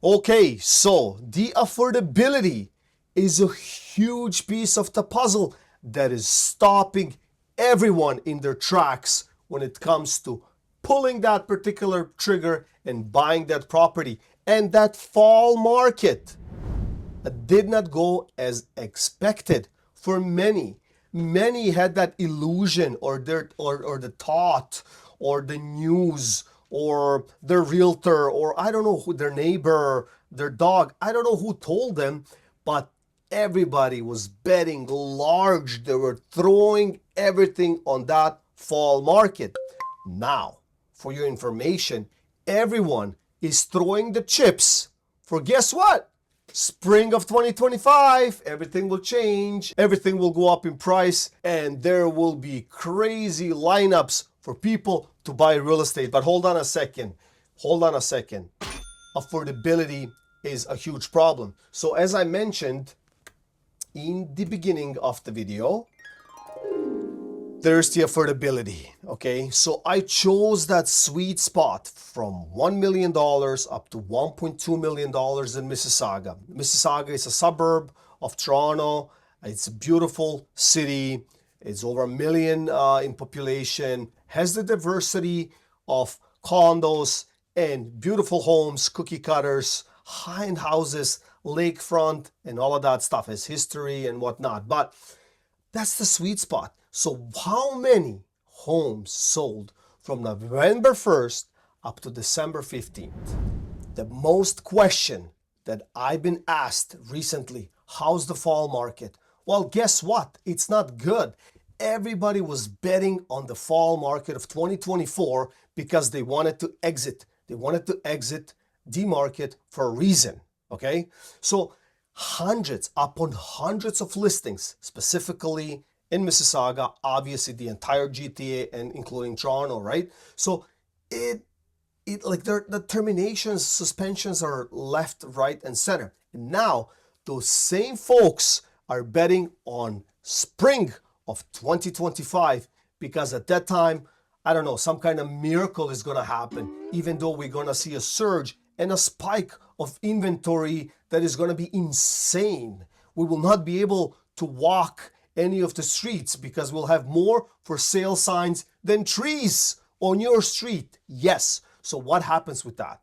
Okay, so the affordability is a huge piece of the puzzle that is stopping everyone in their tracks when it comes to pulling that particular trigger and buying that property. And that fall market did not go as expected for many. Many had that illusion or the thought or the news or their realtor or I don't know who, their neighbor, their dog, I don't know who told them, but everybody was betting large. They were throwing everything on that fall market. Now, for your information, everyone is throwing the chips for guess what? Spring of 2025, everything will change, everything will go up in price, and there will be crazy lineups for people to buy real estate. But hold on a second. Affordability is a huge problem. So as I mentioned in the beginning of the video, there's the affordability, okay? So I chose that sweet spot from $1 million up to $1.2 million in Mississauga. Mississauga is a suburb of Toronto. It's a beautiful city. It's over 1 million in population, has the diversity of condos and beautiful homes, cookie cutters, high-end houses, lakefront, and all of that stuff, has history and whatnot. But that's the sweet spot. So how many homes sold from November 1st up to December 15th? The most question that I've been asked recently, how's the fall market? Well, guess what? It's not good. Everybody was betting on the fall market of 2024 because they wanted to exit. They wanted to exit the market for a reason, okay? So hundreds upon hundreds of listings, specifically in Mississauga, obviously the entire GTA and including Toronto, right? So it like the terminations, suspensions are left, right, and center. And now those same folks are betting on spring of 2025 because at that time, I don't know, some kind of miracle is going to happen, even though we're going to see a surge and a spike of inventory that is going to be insane. We will not be able to walk any of the streets because we'll have more for sale signs than trees on your street. Yes. So what happens with that?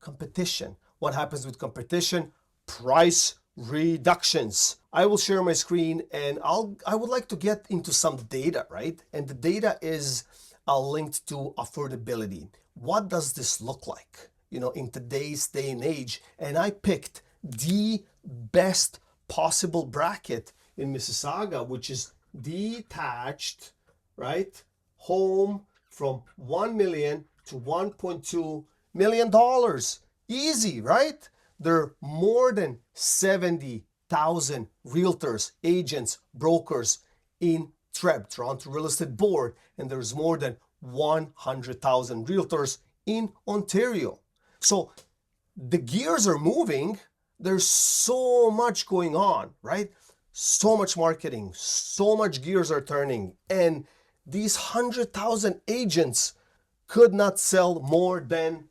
Competition. What happens with competition? Price reductions. I will share my screen and I would like to get into some data, right? And the data is linked to affordability. What does this look like, in today's day and age? And I picked the best possible bracket in Mississauga, which is detached, right? Home from $1 million to $1.2 million. Easy, right? There are more than 70,000 realtors, agents, brokers in TREB, Toronto Real Estate Board, and there's more than 100,000 realtors in Ontario. So the gears are moving. There's so much going on, right? So much marketing, so much gears are turning, and these 100,000 agents could not sell more than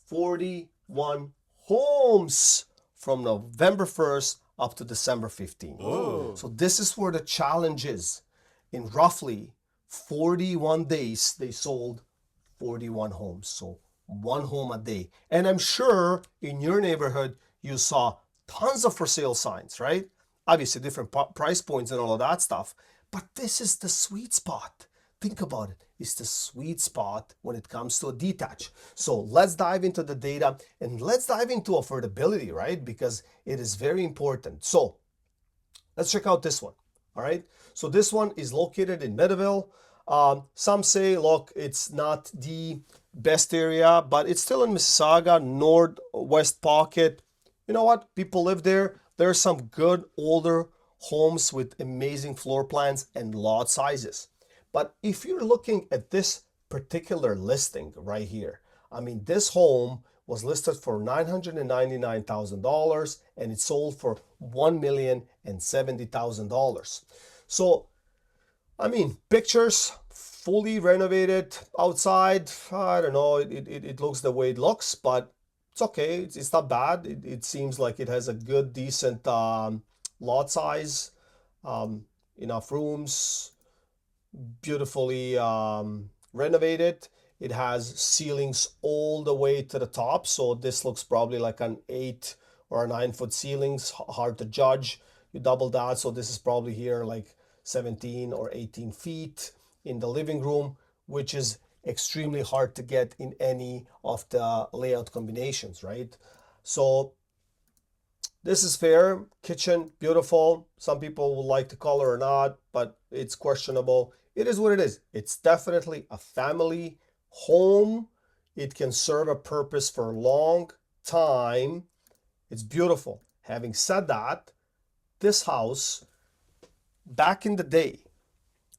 41 homes from November 1st up to December 15th. Whoa. So this is where the challenge is. In roughly 41 days, they sold 41 homes. So one home a day. And I'm sure in your neighborhood, you saw tons of for sale signs, right? Obviously different price points and all of that stuff. But this is the sweet spot. Think about it. It's the sweet spot when it comes to a detach. So let's dive into the data and let's dive into affordability, right? Because it is very important. So let's check out this one. All right. So this one is located in Meadowville. Some say, look, it's not the best area, but it's still in Mississauga, northwest pocket. You know what? People live there. There are some good older homes with amazing floor plans and lot sizes. But if you're looking at this particular listing right here, I mean, this home was listed for $999,000 and it sold for $1,070,000. So, I mean, pictures, fully renovated outside. I don't know, it looks the way it looks, but it's okay. It's not bad. It seems like it has a good, decent lot size, um, enough rooms, beautifully renovated. It has ceilings all the way to the top. So this looks probably like an 8 or 9 foot ceilings, hard to judge. You double that. So this is probably here like 17 or 18 feet in the living room, which is extremely hard to get in any of the layout combinations, right? So this is fair. Kitchen, beautiful. Some people will like the color or not, but it's questionable. It is what it is. It's definitely a family home. It can serve a purpose for a long time. It's beautiful. Having said that, this house back in the day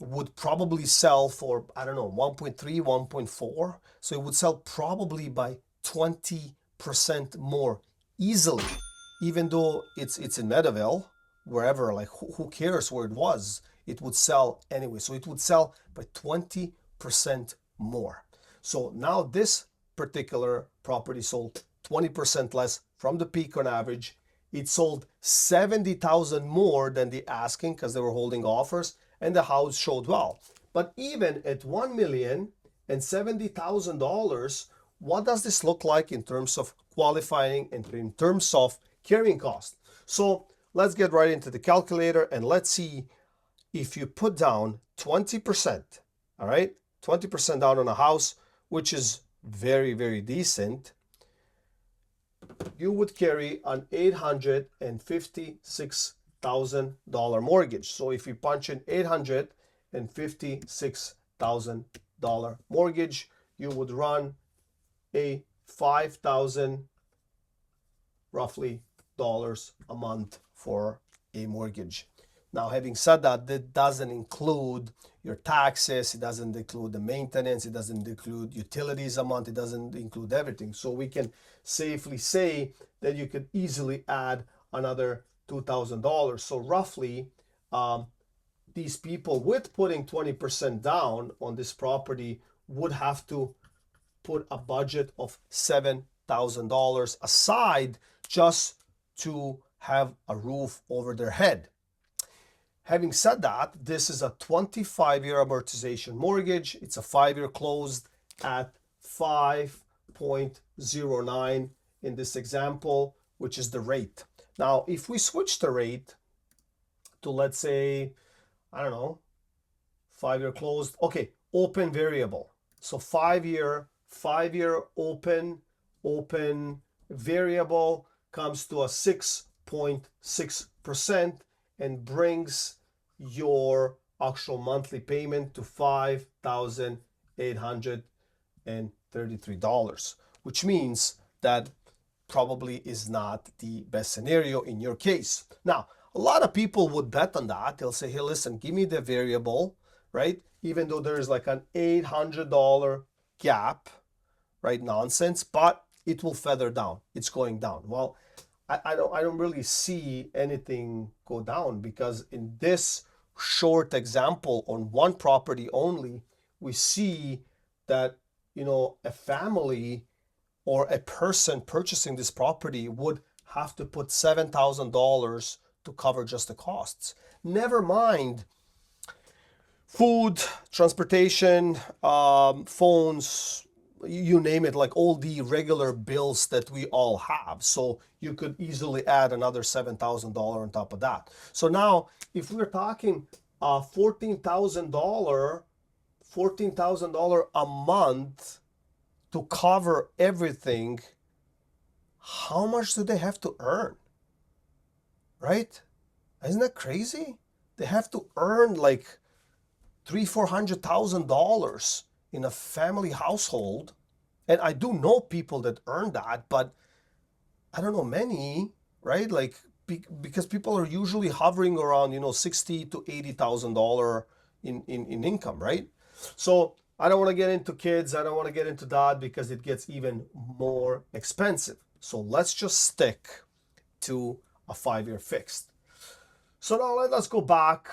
would probably sell for, I don't know, 1.3, 1.4. So it would sell probably by 20% more easily, even though it's in Meadowville, wherever, like who cares where it was? It would sell anyway. So it would sell by 20% more. So now this particular property sold 20% less from the peak on average. It sold 70,000 more than the asking because they were holding offers, and the house showed well. But even at $1,070,000, what does this look like in terms of qualifying and in terms of carrying cost? So let's get right into the calculator and let's see if you put down 20%, all right, 20% down on a house, which is very, very decent, you would carry an $856,000 mortgage. So if you punch in $856,000 mortgage, you would run a $5,000 roughly dollars a month for a mortgage. Now, having said that, that doesn't include your taxes, it doesn't include the maintenance, it doesn't include utilities a month, it doesn't include everything. So we can safely say that you could easily add another $2,000. So roughly, these people with putting 20% down on this property would have to put a budget of $7,000 aside just to have a roof over their head. Having said that, this is a 25-year amortization mortgage. It's a 5-year closed at 5.09 in this example, which is the rate. Now, if we switch the rate to, let's say, I don't know, 5-year closed, okay, open variable. So 5-year open variable comes to a 6.6% and brings your actual monthly payment to $5,833, which means that probably is not the best scenario in your case. Now, a lot of people would bet on that. They'll say, hey, listen, give me the variable, right? Even though there is like an $800 gap, right? Nonsense, but it will feather down. It's going down. Well, I don't really see anything go down because in this short example on one property only, we see that, you know, a family or a person purchasing this property would have to put $7,000 to cover just the costs. Never mind food, transportation, phones, you name it, like all the regular bills that we all have. So you could easily add another $7,000 on top of that. So now if we're talking $14,000 a month to cover everything, how much do they have to earn? Right? Isn't that crazy? They have to earn like $300,000-$400,000 in a family household. And I do know people that earn that, but I don't know many, right? Like because people are usually hovering around, you know, $60,000 to $80,000 in income, right? So I don't want to get into kids. I don't want to get into that because it gets even more expensive. So let's just stick to a 5-year fixed. So now let's go back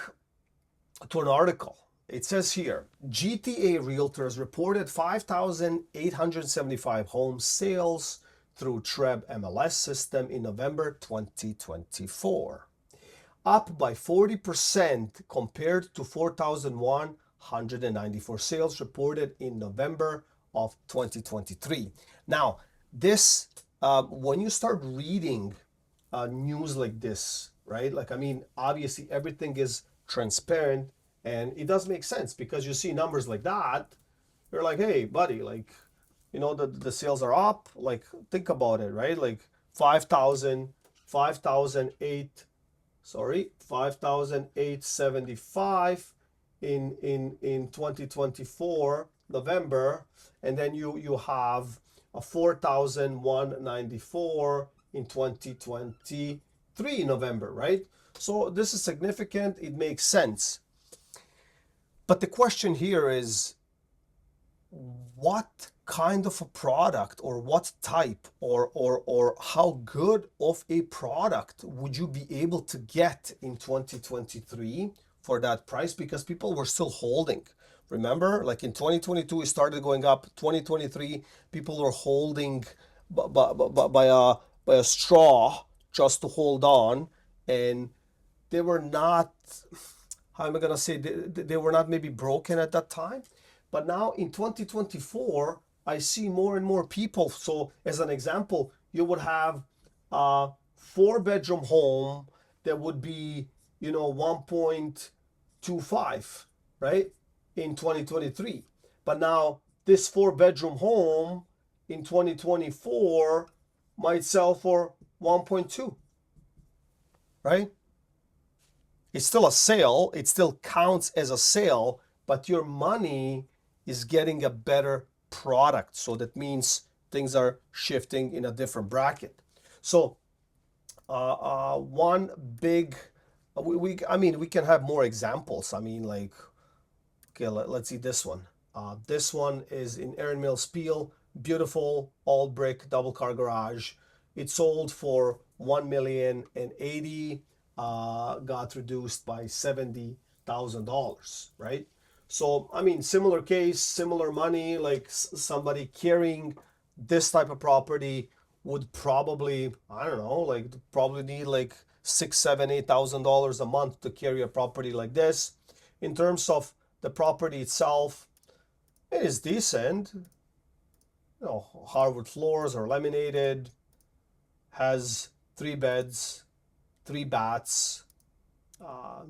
to an article. It says here, GTA realtors reported 5,875 home sales through TREB MLS system in November 2024, up by 40% compared to 4,194 sales reported in November of 2023. Now, this, when you start reading news like this, right? Like, I mean, obviously everything is transparent and it does make sense because you see numbers like that. You're like, hey, buddy, like, you know, the sales are up. Like, think about it, right? Like 5,875 in 2024 November, and then you have a 4,194 in 2023 November, right? So this is significant. It makes sense. But the question here is, what kind of a product or what type or how good of a product would you be able to get in 2023 for that price? Because people were still holding. Remember, like in 2022 it started going up. 2023 people were holding by a straw just to hold on, and they were not, how am I gonna say, they were not maybe broken at that time. But now in 2024, I see more and more people. So as an example, you would have a 4-bedroom home that would be, you know, 1.25, right, in 2023. But now this 4-bedroom home in 2024 might sell for 1.2, right? It's still a sale. It still counts as a sale, but your money is getting a better product. So that means things are shifting in a different bracket. So one big, I mean, we can have more examples. I mean, like, okay, let's see this one. This one is in Erin Mills Peel, beautiful all brick double car garage. It sold for $1,080,000, got reduced by $70,000, right? So, I mean, similar case, similar money, like somebody carrying this type of property would probably, I don't know, like probably need like $6,000, $7,000, $8,000 a month to carry a property like this. In terms of the property itself, it is decent. You know, hardwood floors are laminated, has 3 beds, 3 baths,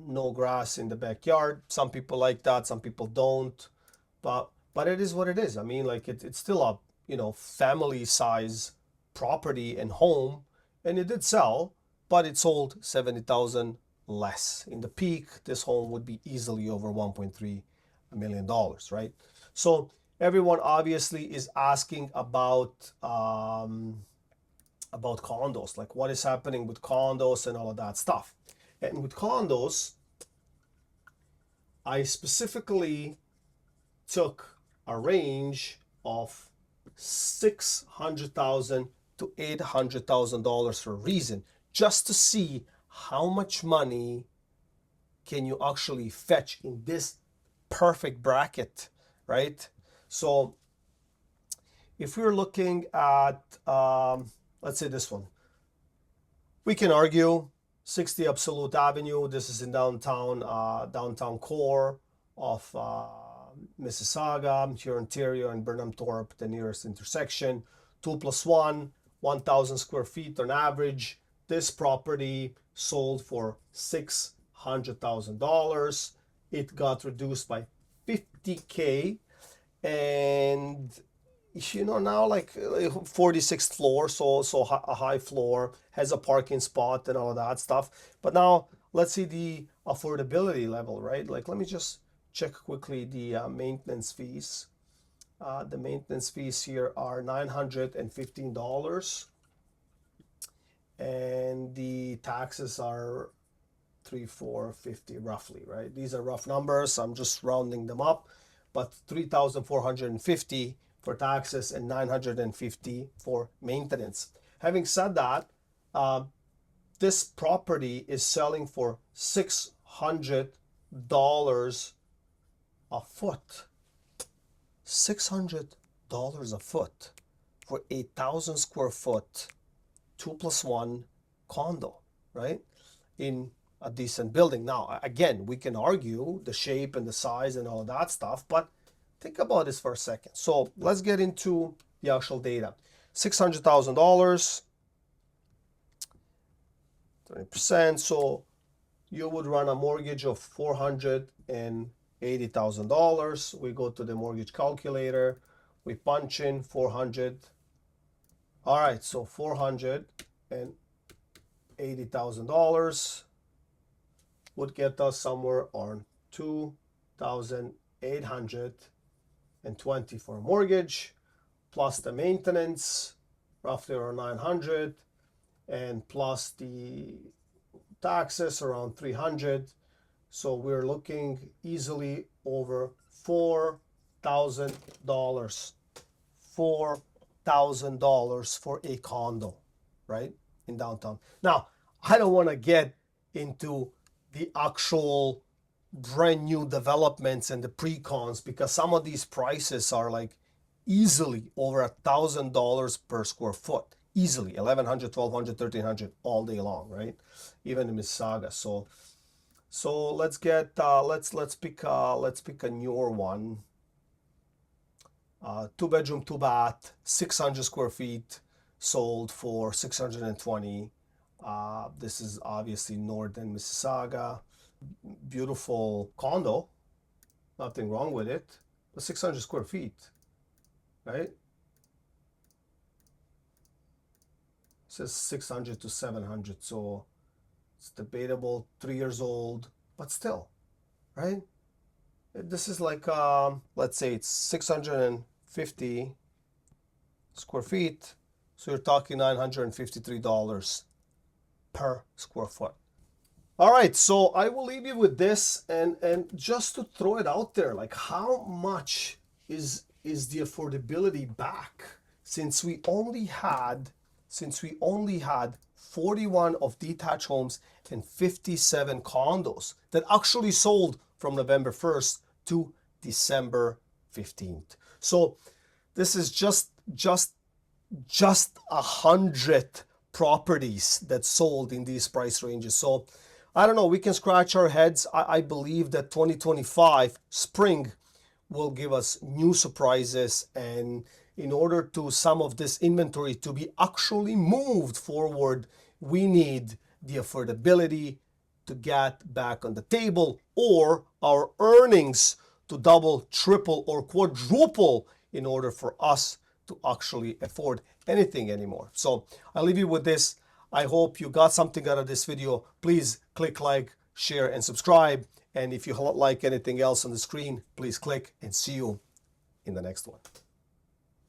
no grass in the backyard. Some people like that, some people don't, but it is what it is. I mean, like it's still a, you know, family size property and home, and it did sell, but it sold 70,000 less. In the peak, this home would be easily over $1.3 million, right? So everyone obviously is asking about condos, like what is happening with condos and all of that stuff. And with condos, I specifically took a range of $600,000 to $800,000 for a reason, just to see how much money can you actually fetch in this perfect bracket, right? So if we're looking at, let's say this one, we can argue 60 Absolute Avenue. This is in downtown core of Mississauga, here in Ontario and Burnham-Thorpe, the nearest intersection. 2+1, 1,000 square feet on average. This property sold for $600,000. It got reduced by $50K, and you know, now like 46th floor, so a high floor, has a parking spot and all of that stuff. But now let's see the affordability level, right? Like, let me just check quickly the maintenance fees. The maintenance fees here are $915, and the taxes are $3,450 roughly, right? These are rough numbers. I'm just rounding them up, but $3,450 for taxes and $950 for maintenance. Having said that, this property is selling for $600 a foot. $600 a foot. for 8,000 square foot, 2+1 condo, right? In a decent building. Now, again, we can argue the shape and the size and all that stuff, but think about this for a second. So let's get into the actual data. $600,000, 30%. So you would run a mortgage of $480,000. We go to the mortgage calculator. We punch in 400. All right, so $480,000 would get us somewhere on 2,820 for a mortgage, plus the maintenance, roughly around 900, and plus the taxes around 300. So we're looking easily over $4,000. $4,000 for a condo, right, in downtown. Now, I don't want to get into the actual brand new developments and the pre-cons, because some of these prices are like easily over $1,000 per square foot, easily 1,100, 1,200, 1,300 all day long, right? Even in Mississauga. So let's get let's pick a newer one. 2-bedroom, 2-bath, 600 square feet, sold for 620. This is obviously northern Mississauga. Beautiful condo, nothing wrong with it, but 600 square feet, right? It says 600 to 700, so it's debatable, 3 years old, but still, right? This is like, let's say it's 650 square feet, so you're talking $953 per square foot. All right, so I will leave you with this, and just to throw it out there, like how much is the affordability back since we only had 41 of detached homes and 57 condos that actually sold from November 1st to December 15th. So this is just 100 properties that sold in these price ranges. So I don't know, we can scratch our heads. I believe that 2025 spring will give us new surprises, and in order to some of this inventory to be actually moved forward, we need the affordability to get back on the table, or our earnings to double, triple, or quadruple in order for us to actually afford anything anymore. So I'll leave you with this. I hope you got something out of this video. Please click like, share, and subscribe. And if you like anything else on the screen, please click, and see you in the next one.